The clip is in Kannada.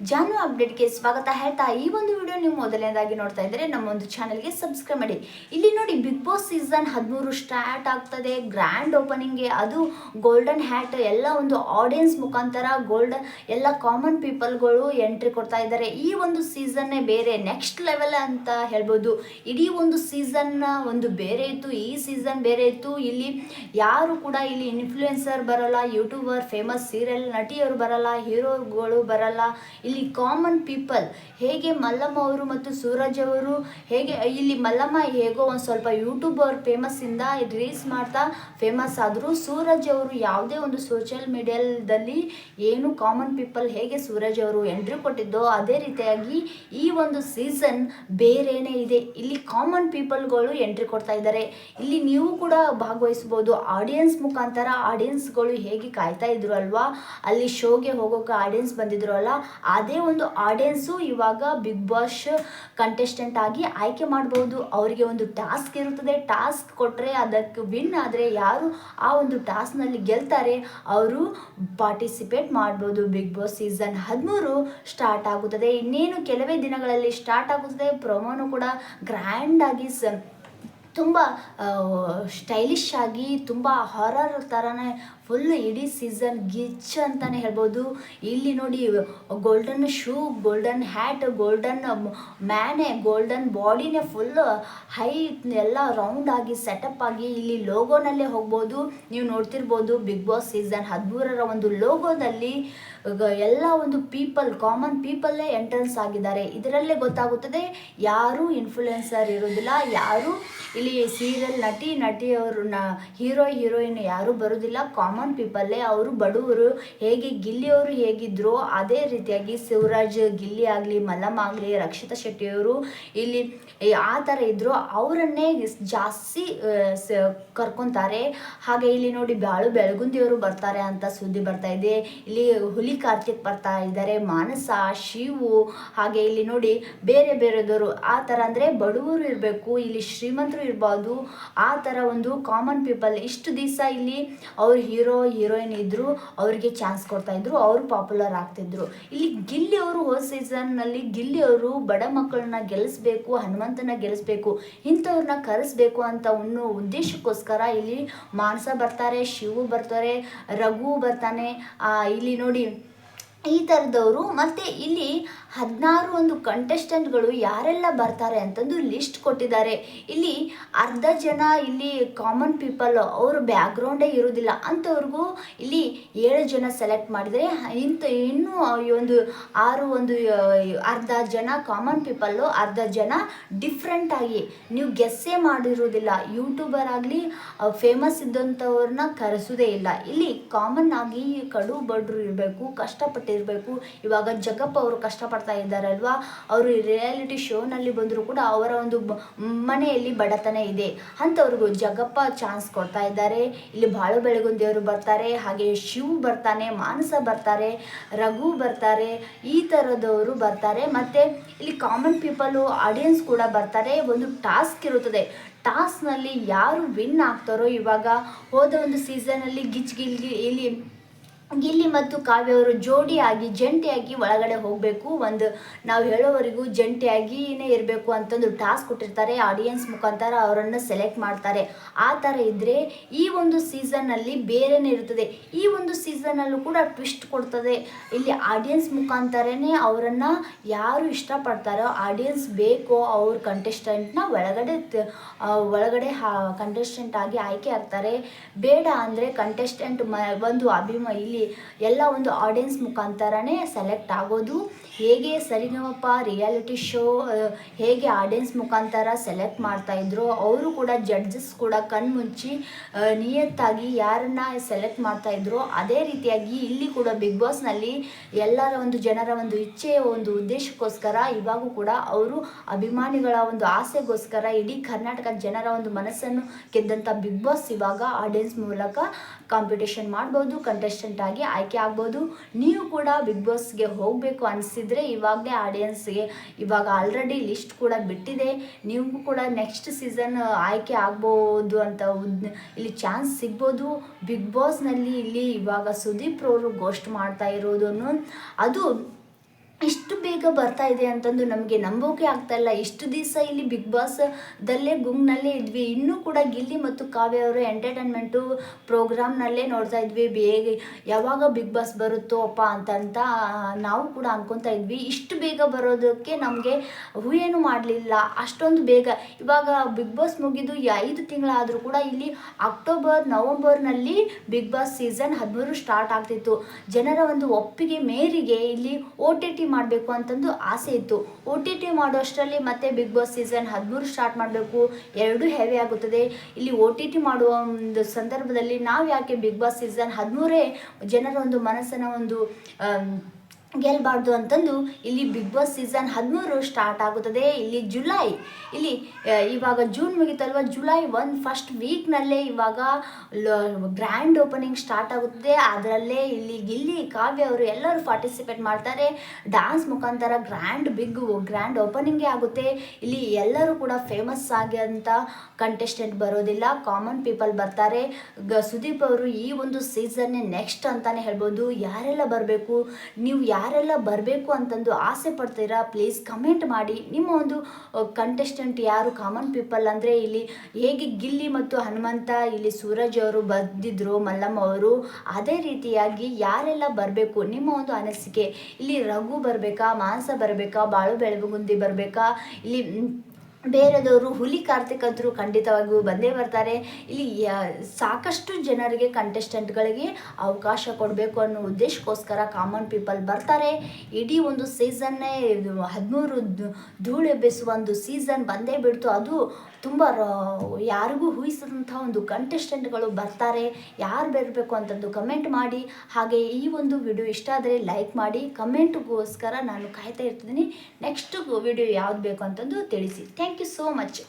ಜಾನು ಅಪ್ಡೇಟ್ಗೆ ಸ್ವಾಗತ ಹೇಳ್ತಾ ಈ ಒಂದು ವಿಡಿಯೋ ನೀವು ಮೊದಲನೇದಾಗಿ ನೋಡ್ತಾ ಇದ್ದರೆ ನಮ್ಮ ಒಂದು ಚಾನಲ್ಗೆ ಸಬ್ಸ್ಕ್ರೈಬ್ ಮಾಡಿ. ಇಲ್ಲಿ ನೋಡಿ, ಬಿಗ್ ಬಾಸ್ ಸೀಸನ್ 13 ಸ್ಟಾರ್ಟ್ ಆಗ್ತದೆ. ಗ್ರ್ಯಾಂಡ್ ಓಪನಿಂಗ್ಗೆ ಅದು ಗೋಲ್ಡನ್ ಹ್ಯಾಟ್ ಎಲ್ಲ ಒಂದು ಆಡಿಯನ್ಸ್ ಮುಖಾಂತರ ಎಲ್ಲ ಕಾಮನ್ ಪೀಪಲ್ಗಳು ಎಂಟ್ರಿ ಕೊಡ್ತಾ ಇದ್ದಾರೆ. ಈ ಒಂದು ಸೀಸನ್ನೇ ಬೇರೆ ನೆಕ್ಸ್ಟ್ ಲೆವೆಲ್ ಅಂತ ಹೇಳ್ಬೋದು. ಇಡೀ ಒಂದು ಸೀಸನ್ನ ಒಂದು ಬೇರೆ ಇತ್ತು, ಈ ಸೀಸನ್ ಬೇರೆ ಇತ್ತು. ಇಲ್ಲಿ ಯಾರು ಕೂಡ ಇಲ್ಲಿ ಇನ್ಫ್ಲೂಯೆನ್ಸರ್ ಬರಲ್ಲ, ಯೂಟ್ಯೂಬರ್, ಫೇಮಸ್ ಸೀರಿಯಲ್ ನಟಿಯರು ಬರಲ್ಲ, ಹೀರೋಗಳು ಬರಲ್ಲ. ಇಲ್ಲಿ ಕಾಮನ್ ಪೀಪಲ್ ಹೇಗೆ ಮಲ್ಲಮ್ಮ ಅವರು ಮತ್ತು ಸೂರಜ್ ಅವರು ಹೇಗೆ, ಇಲ್ಲಿ ಮಲ್ಲಮ್ಮ ಹೇಗೋ ಒಂದು ಸ್ವಲ್ಪ ಯೂಟ್ಯೂಬರ್ ಫೇಮಸ್ ಇಂದ ರೀಲ್ಸ್ ಮಾಡ್ತಾ ಫೇಮಸ್ ಆದರು. ಸೂರಜ್ ಅವರು ಯಾವುದೇ ಒಂದು ಸೋಷಿಯಲ್ ಮೀಡಿಯಾದಲ್ಲಿ ಏನು ಕಾಮನ್ ಪೀಪಲ್ ಹೇಗೆ ಸೂರಜ್ ಅವರು ಎಂಟ್ರಿ ಕೊಟ್ಟಿದ್ದೋ ಅದೇ ರೀತಿಯಾಗಿ ಈ ಒಂದು ಸೀಸನ್ ಬೇರೆನೇ ಇದೆ. ಇಲ್ಲಿ ಕಾಮನ್ ಪೀಪಲ್ಗಳು ಎಂಟ್ರಿ ಕೊಡ್ತಾ ಇದ್ದಾರೆ. ಇಲ್ಲಿ ನೀವು ಕೂಡ ಭಾಗವಹಿಸಬಹುದು. ಆಡಿಯನ್ಸ್ ಮುಖಾಂತರ ಆಡಿಯನ್ಸ್ಗಳು ಹೇಗೆ ಕಾಯ್ತಾ ಇದ್ರು ಅಲ್ವಾ, ಅಲ್ಲಿ ಶೋಗೆ ಹೋಗೋಕೆ ಆಡಿಯನ್ಸ್ ಬಂದಿದ್ರು ಅಲ್ಲ, ಅದೇ ಒಂದು ಆಡಿಯನ್ಸು ಇವಾಗ ಬಿಗ್ ಬಾಸ್ ಕಂಟೆಸ್ಟೆಂಟ್ ಆಗಿ ಆಯ್ಕೆ ಮಾಡಬಹುದು. ಅವರಿಗೆ ಒಂದು ಟಾಸ್ಕ್ ಇರುತ್ತದೆ. ಟಾಸ್ಕ್ ಕೊಟ್ಟರೆ ಅದಕ್ಕೆ ವಿನ್ ಆದರೆ ಯಾರು ಆ ಒಂದು ಟಾಸ್ಕ್ನಲ್ಲಿ ಗೆಲ್ತಾರೆ ಅವರು ಪಾರ್ಟಿಸಿಪೇಟ್ ಮಾಡ್ಬೋದು. ಬಿಗ್ ಬಾಸ್ ಸೀಸನ್ 13 ಸ್ಟಾರ್ಟ್ ಆಗುತ್ತದೆ. ಇನ್ನೇನು ಕೆಲವೇ ದಿನಗಳಲ್ಲಿ ಸ್ಟಾರ್ಟ್ ಆಗುತ್ತದೆ. ಪ್ರೊಮೋನು ಕೂಡ ಗ್ರ್ಯಾಂಡ್ ಆಗಿ ತುಂಬ ಸ್ಟೈಲಿಶ್ ಆಗಿ ತುಂಬ ಹಾರರ್ ಥರನೇ ಫುಲ್ ಇಡೀ ಸೀಸನ್ ಗಿಚ್ ಅಂತಲೇ ಹೇಳ್ಬೋದು. ಇಲ್ಲಿ ನೋಡಿ, golden shoe, golden hat, golden mane, golden ಬಾಡಿನೇ ಫುಲ್ ಹೈ ಎಲ್ಲ ರೌಂಡ್ ಆಗಿ ಸೆಟಪ್ ಆಗಿ ಇಲ್ಲಿ ಲೋಗೋನಲ್ಲೇ ಹೋಗ್ಬೋದು. ನೀವು ನೋಡ್ತಿರ್ಬೋದು, ಬಿಗ್ ಬಾಸ್ ಸೀಸನ್ 13 ಒಂದು ಲೋಗೋದಲ್ಲಿ ಎಲ್ಲ ಒಂದು ಪೀಪಲ್, ಕಾಮನ್ ಪೀಪಲ್ಲೇ ಎಂಟ್ರೆನ್ಸ್ ಆಗಿದ್ದಾರೆ. ಇದರಲ್ಲೇ ಗೊತ್ತಾಗುತ್ತದೆ ಯಾರು ಇನ್ಫ್ಲೂಯೆನ್ಸರ್ ಇರೋದಿಲ್ಲ, ಯಾರು ಇಲ್ಲಿ ಸೀರಿಯಲ್ ನಟಿಯವರು ಹೀರೋ ಹೀರೋಯಿನ್ ಯಾರು ಬರೋದಿಲ್ಲ. ಕಾಮನ್ ಪೀಪಲ್ಲೇ ಅವರು ಬಡವರು. ಹೇಗೆ ಗಿಲ್ಲಿಯವರು ಹೇಗಿದ್ರು ಅದೇ ರೀತಿಯಾಗಿ ಶಿವರಾಜ್, ಗಿಲ್ಲಿ ಆಗಲಿ, ಮಲ್ಲಮ್ಮ ಆಗಲಿ, ರಕ್ಷಿತಾ ಶೆಟ್ಟಿಯವರು ಇಲ್ಲಿ ಆ ಥರ ಇದ್ದರು. ಅವರನ್ನೇ ಜಾಸ್ತಿ ಕರ್ಕೊತಾರೆ. ಹಾಗೆ ಇಲ್ಲಿ ನೋಡಿ, ಬೆಳಗುಂದಿಯವರು ಬರ್ತಾರೆ ಅಂತ ಸುದ್ದಿ ಬರ್ತಾ ಇದೆ. ಇಲ್ಲಿ ಹುಲಿ ಕಾರ್ತಿಕ್ ಬರ್ತಾ ಇದ್ದಾರೆ, ಮಾನಸ, ಶಿವು, ಹಾಗೆ ಇಲ್ಲಿ ನೋಡಿ ಬೇರೆ ಬೇರೆದವರು ಆ ಥರ. ಅಂದರೆ ಬಡವರು ಇರಬೇಕು, ಇಲ್ಲಿ ಶ್ರೀಮಂತರು ಇರ್ಬೋದು, ಆ ಥರ ಒಂದು ಕಾಮನ್ ಪೀಪಲ್. ಇಷ್ಟು ದಿವಸ ಇಲ್ಲಿ ಅವ್ರು ಹೀರೋ ಹೀರೋಯಿನ್ ಇದ್ದರು, ಅವರಿಗೆ ಚಾನ್ಸ್ ಕೊಡ್ತಾ ಇದ್ರು, ಅವರು ಪಾಪ್ಯುಲರ್ ಆಗ್ತಿದ್ರು. ಇಲ್ಲಿ ಗಿಲ್ಲಿ ಅವರು ಹೋದ ಸೀಸನ್ನಲ್ಲಿ ಗಿಲ್ಲಿ ಅವರು ಬಡ ಮಕ್ಕಳನ್ನ ಗೆಲ್ಲಿಸ್ಬೇಕು, ಹನುಮಂತನ ಗೆಲ್ಲಿಸ್ಬೇಕು, ಇಂಥವ್ರನ್ನ ಕರೆಸ್ಬೇಕು ಅಂತ ಅನ್ನೋ ಉದ್ದೇಶಕ್ಕೋಸ್ಕರ ಇಲ್ಲಿ ಮಾನಸ ಬರ್ತಾರೆ, ಶಿವು ಬರ್ತಾರೆ, ರಘು ಬರ್ತಾನೆ. ಇಲ್ಲಿ ನೋಡಿ ಈ ಥರದವರು. ಮತ್ತು ಇಲ್ಲಿ 16 ಒಂದು ಕಂಟೆಸ್ಟೆಂಟ್ಗಳು ಯಾರೆಲ್ಲ ಬರ್ತಾರೆ ಅಂತಂದು ಲಿಸ್ಟ್ ಕೊಟ್ಟಿದ್ದಾರೆ. ಇಲ್ಲಿ ಅರ್ಧ ಜನ ಇಲ್ಲಿ ಕಾಮನ್ ಪೀಪಲ್, ಅವರು ಬ್ಯಾಕ್ಗ್ರೌಂಡೇ ಇರೋದಿಲ್ಲ ಅಂಥವ್ರಿಗೂ ಇಲ್ಲಿ 7 ಜನ ಸೆಲೆಕ್ಟ್ ಮಾಡಿದರೆ, ಇನ್ನೂ ಒಂದು 6 ಅರ್ಧ ಜನ ಕಾಮನ್ ಪೀಪಲ್ಲು, ಅರ್ಧ ಜನ ಡಿಫ್ರೆಂಟಾಗಿ ನೀವು ಗೆಸ್ಸೇ ಮಾಡಿರೋದಿಲ್ಲ. ಯೂಟ್ಯೂಬರ್ ಆಗಲಿ ಫೇಮಸ್ ಇದ್ದಂಥವ್ರನ್ನ ಕರೆಸೋದೇ ಇಲ್ಲ. ಇಲ್ಲಿ ಕಾಮನ್ ಆಗಿ ಕಡು ಬಡ್ರು ಇರಬೇಕು, ಕಷ್ಟಪಟ್ಟಿರಬೇಕು. ಇವಾಗ ಜಗಪ್ಪ ಅವರು ಕಷ್ಟಪಡ್ತಾ ಇದ್ದಾರಲ್ವಾ, ಅವರು ರಿಯಾಲಿಟಿ ಶೋನಲ್ಲಿ ಬಂದರೂ ಕೂಡ ಅವರ ಒಂದು ಮನೆಯಲ್ಲಿ ಬಡತನ ಇದೆ. ಅಂಥವ್ರಿಗೂ ಜಗಪ್ಪ ಚಾನ್ಸ್ ಕೊಡ್ತಾ ಇದ್ದಾರೆ. ಇಲ್ಲಿ ಬೆಳಗುಂದಿಯವರು ಬರ್ತಾರೆ, ಹಾಗೆ ಶಿವ್ ಬರ್ತಾನೆ, ಮಾನಸ ಬರ್ತಾರೆ, ರಘು ಬರ್ತಾರೆ, ಈ ಥರದವರು ಬರ್ತಾರೆ. ಮತ್ತು ಇಲ್ಲಿ ಕಾಮನ್ ಪೀಪಲು ಆಡಿಯನ್ಸ್ ಕೂಡ ಬರ್ತಾರೆ. ಒಂದು ಟಾಸ್ಕ್ ಇರುತ್ತದೆ. ಟಾಸ್ಕ್ನಲ್ಲಿ ಯಾರು ವಿನ್ ಆಗ್ತಾರೋ, ಇವಾಗ ಹೋದ ಒಂದು ಸೀಸನಲ್ಲಿ ಇಲ್ಲಿ ಗಿಲ್ಲಿ ಮತ್ತು ಕಾವ್ಯ ಅವರು ಜೋಡಿಯಾಗಿ ಜಂಟಿಯಾಗಿ ಒಳಗಡೆ ಹೋಗಬೇಕು, ಒಂದು ನಾವು ಹೇಳೋವರೆಗೂ ಜಂಟಿಯಾಗಿಯೇ ಇರಬೇಕು ಅಂತಂದು ಟಾಸ್ಕ್ ಕೊಟ್ಟಿರ್ತಾರೆ. ಆಡಿಯನ್ಸ್ ಮುಖಾಂತರ ಅವರನ್ನು ಸೆಲೆಕ್ಟ್ ಮಾಡ್ತಾರೆ. ಆ ಥರ ಇದ್ದರೆ ಈ ಒಂದು ಸೀಸನ್ನಲ್ಲಿ ಬೇರೆನೇ ಇರ್ತದೆ. ಈ ಒಂದು ಸೀಸನಲ್ಲೂ ಕೂಡ ಟ್ವಿಸ್ಟ್ ಕೊಡ್ತದೆ. ಇಲ್ಲಿ ಆಡಿಯನ್ಸ್ ಮುಖಾಂತರನೇ ಅವರನ್ನು ಯಾರು ಇಷ್ಟಪಡ್ತಾರೋ, ಆಡಿಯನ್ಸ್ ಬೇಕೋ ಅವ್ರ ಕಂಟೆಸ್ಟೆಂಟ್ನ ಒಳಗಡೆ ಕಂಟೆಸ್ಟೆಂಟ್ ಆಗಿ ಆಯ್ಕೆ ಆಗ್ತಾರೆ. ಬೇಡ ಅಂದರೆ ಕಂಟೆಸ್ಟೆಂಟ್ ಒಂದು ಇಲ್ಲಿ ಎಲ್ಲ ಒಂದು ಆಡಿಯನ್ಸ್ ಮುಖಾಂತರನೇ ಸೆಲೆಕ್ಟ್ ಆಗೋದು. ಹೇಗೆ ಸರಿಗಮಪ ರಿಯಾಲಿಟಿ ಶೋ ಹೇಗೆ ಆಡಿಯನ್ಸ್ ಮುಖಾಂತರ ಸೆಲೆಕ್ಟ್ ಮಾಡ್ತಾಯಿದ್ರು, ಅವರು ಕೂಡ ಜಡ್ಜಸ್ ಕೂಡ ಕಣ್ಮುಚ್ಚಿ ನಿಯತ್ತಾಗಿ ಯಾರನ್ನ ಸೆಲೆಕ್ಟ್ ಮಾಡ್ತಾಯಿದ್ರು, ಅದೇ ರೀತಿಯಾಗಿ ಇಲ್ಲಿ ಕೂಡ ಬಿಗ್ ಬಾಸ್ನಲ್ಲಿ ಎಲ್ಲರ ಒಂದು ಜನರ ಒಂದು ಇಚ್ಛೆಯ ಒಂದು ಉದ್ದೇಶಕ್ಕೋಸ್ಕರ ಇವಾಗೂ ಕೂಡ ಅವರು ಅಭಿಮಾನಿಗಳ ಒಂದು ಆಸೆಗೋಸ್ಕರ ಇಡೀ ಕರ್ನಾಟಕ ಜನರ ಒಂದು ಮನಸ್ಸನ್ನು ಗೆದ್ದಂಥ ಬಿಗ್ ಬಾಸ್ ಇವಾಗ ಆಡಿಯನ್ಸ್ ಮೂಲಕ ಕಾಂಪಿಟೇಷನ್ ಮಾಡ್ಬೋದು, ಕಂಟೆಸ್ಟೆಂಟ್ ಆಗಿ ಆಯ್ಕೆ ಆಗ್ಬೋದು. ನೀವು ಕೂಡ ಬಿಗ್ ಬಾಸ್ಗೆ ಹೋಗಬೇಕು ಅನಿಸಿದರೆ ಇವಾಗಲೇ ಆಡಿಯನ್ಸ್ಗೆ ಇವಾಗ ಆಲ್ರೆಡಿ ಲಿಸ್ಟ್ ಕೂಡ ಬಿಟ್ಟಿದೆ. ನೀವು ಕೂಡ ನೆಕ್ಸ್ಟ್ ಸೀಸನ್ ಆಯ್ಕೆ ಆಗ್ಬೋದು ಅಂತ ಇಲ್ಲಿ ಚಾನ್ಸ್ ಸಿಗ್ಬೋದು. ಬಿಗ್ ಬಾಸ್ನಲ್ಲಿ ಇಲ್ಲಿ ಇವಾಗ ಸುದೀಪ್ ಅವರು ಗೋಸ್ಟ್ ಮಾಡ್ತಾ ಇರೋದನ್ನು ಅದು ಇಷ್ಟು ಬೇಗ ಬರ್ತಾ ಇದೆ ಅಂತಂದು ನಮಗೆ ನಂಬೋಕೆ ಆಗ್ತಾ ಇಲ್ಲ. ಇಷ್ಟು ದಿವಸ ಇಲ್ಲಿ ಬಿಗ್ ಬಾಸ್ ದಲ್ಲೇ ಗುಂಗ್ನಲ್ಲೇ ಇದ್ವಿ, ಇನ್ನೂ ಕೂಡ ಗಿಲ್ಲಿ ಮತ್ತು ಕಾವ್ಯ ಅವರು ಎಂಟರ್ಟೈನ್ಮೆಂಟು ಪ್ರೋಗ್ರಾಮ್ನಲ್ಲೇ ನೋಡ್ತಾ ಇದ್ವಿ. ಬೇಗ ಯಾವಾಗ ಬಿಗ್ ಬಾಸ್ ಬರುತ್ತೋ ಅಪ್ಪ ಅಂತ ನಾವು ಕೂಡ ಅನ್ಕೊತಾ ಇದ್ವಿ. ಇಷ್ಟು ಬೇಗ ಬರೋದಕ್ಕೆ ನಮಗೆ ಊಹೆನೂ ಮಾಡಲಿಲ್ಲ, ಅಷ್ಟೊಂದು ಬೇಗ. ಇವಾಗ ಬಿಗ್ ಬಾಸ್ ಮುಗಿದು 5 ತಿಂಗಳಾದರೂ ಕೂಡ ಇಲ್ಲಿ ಅಕ್ಟೋಬರ್ ನವಂಬರ್ನಲ್ಲಿ ಬಿಗ್ ಬಾಸ್ ಸೀಸನ್ 13 ಸ್ಟಾರ್ಟ್ ಆಗ್ತಿತ್ತು. ಜನರ ಒಂದು ಒಪ್ಪಿಗೆ ಮೇರೆಗೆ ಇಲ್ಲಿ OTT ಮಾಡಬೇಕು ಅಂತಂದು ಆಸೆ ಇತ್ತು. OTT ಮಾಡೋಷ್ಟರಲ್ಲಿ ಮತ್ತೆ ಬಿಗ್ ಬಾಸ್ ಸೀಸನ್ 13 ಸ್ಟಾರ್ಟ್ ಮಾಡಬೇಕು, ಎರಡೂ ಹೆವಿ ಆಗುತ್ತದೆ. ಇಲ್ಲಿ OTT ಮಾಡುವ ಒಂದು ಸಂದರ್ಭದಲ್ಲಿ ನಾವು ಯಾಕೆ ಬಿಗ್ ಬಾಸ್ ಸೀಸನ್ 13 ಜನರ ಒಂದು ಮನಸ್ಸನ್ನು ಒಂದು ಗೆಲ್ಲಬಾರ್ದು ಅಂತಂದು ಇಲ್ಲಿ ಬಿಗ್ ಬಾಸ್ ಸೀಸನ್ 13 ಸ್ಟಾರ್ಟ್ ಆಗುತ್ತದೆ. ಇಲ್ಲಿ ಜುಲೈ, ಇಲ್ಲಿ ಇವಾಗ ಜೂನ್ ಮುಗಿತಲ್ವ, ಜುಲೈ ಫಸ್ಟ್ ವೀಕ್ನಲ್ಲೇ ಇವಾಗ ಗ್ರ್ಯಾಂಡ್ ಓಪನಿಂಗ್ ಸ್ಟಾರ್ಟ್ ಆಗುತ್ತದೆ. ಅದರಲ್ಲೇ ಇಲ್ಲಿ ಗಿಲ್ಲಿ ಕಾವ್ಯ ಅವರು ಎಲ್ಲರೂ ಪಾರ್ಟಿಸಿಪೇಟ್ ಮಾಡ್ತಾರೆ. ಡ್ಯಾನ್ಸ್ ಮುಖಾಂತರ ಗ್ರ್ಯಾಂಡ್ ಓಪನಿಂಗೇ ಆಗುತ್ತೆ. ಇಲ್ಲಿ ಎಲ್ಲರೂ ಕೂಡ ಫೇಮಸ್ ಅಂತ ಕಂಟೆಸ್ಟೆಂಟ್ ಬರೋದಿಲ್ಲ, ಕಾಮನ್ ಪೀಪಲ್ ಬರ್ತಾರೆ. ಸುದೀಪ್ ಅವರು ಈ ಒಂದು ಸೀಸನ್ನೇ ನೆಕ್ಸ್ಟ್ ಅಂತಾನೆ ಹೇಳ್ಬೋದು. ಯಾರೆಲ್ಲ ಬರಬೇಕು, ನೀವು ಯಾರೆಲ್ಲ ಬರಬೇಕು ಅಂತಂದು ಆಸೆ ಪಡ್ತೀರಾ, ಪ್ಲೀಸ್ ಕಮೆಂಟ್ ಮಾಡಿ. ನಿಮ್ಮ ಒಂದು ಕಂಟೆಸ್ಟೆಂಟ್ ಯಾರು, ಕಾಮನ್ ಪೀಪಲ್ ಅಂದರೆ ಇಲ್ಲಿ ಹೇಗೆ ಗಿಲ್ಲಿ ಮತ್ತು ಹನುಮಂತ, ಇಲ್ಲಿ ಸೂರಜ್ ಅವರು ಬಂದಿದ್ರು, ಮಲ್ಲಮ್ಮ ಅವರು, ಅದೇ ರೀತಿಯಾಗಿ ಯಾರೆಲ್ಲ ಬರಬೇಕು ನಿಮ್ಮ ಒಂದು ಅನಿಸಿಕೆ. ಇಲ್ಲಿ ರಘು ಬರಬೇಕಾ, ಮಾನಸ ಬರಬೇಕಾ, ಬಾಳು ಬೆಳಗುಂದಿ ಬರಬೇಕಾ, ಇಲ್ಲಿ ಬೇರೆದವರು ಹುಲಿ ಕಾರ್ತಿಕ್ ಅಂತರೂ ಖಂಡಿತವಾಗಿಯೂ ಬಂದೇ ಬರ್ತಾರೆ. ಇಲ್ಲಿ ಸಾಕಷ್ಟು ಜನರಿಗೆ ಕಂಟೆಸ್ಟೆಂಟ್ಗಳಿಗೆ ಅವಕಾಶ ಕೊಡಬೇಕು ಅನ್ನೋ ಉದ್ದೇಶಕ್ಕೋಸ್ಕರ ಕಾಮನ್ ಪೀಪಲ್ ಬರ್ತಾರೆ. ಇಡೀ ಒಂದು ಸೀಸನ್ನೇ 13 ಧೂಳೆಬ್ಬಿಸುವ ಒಂದು ಸೀಸನ್ ಬಂದೇ ಬಿಡ್ತು. ಅದು ತುಂಬ ಯಾರಿಗೂ ಊಹಿಸಿದಂಥ ಒಂದು ಕಂಟೆಸ್ಟೆಂಟ್ಗಳು ಬರ್ತಾರೆ. ಯಾರು ಬರಬೇಕು ಅಂತಂದು ಕಮೆಂಟ್ ಮಾಡಿ. ಹಾಗೆ ಈ ಒಂದು ವಿಡಿಯೋ ಇಷ್ಟ ಆದರೆ ಲೈಕ್ ಮಾಡಿ. ಕಮೆಂಟ್ಗೋಸ್ಕರ ನಾನು ಕಾಯ್ತಾ ಇರ್ತಿದ್ದೀನಿ. ನೆಕ್ಸ್ಟ್ ವಿಡಿಯೋ ಯಾವ್ದು ಬೇಕು ಅಂತಂದು ತಿಳಿಸಿ. Thank you so much.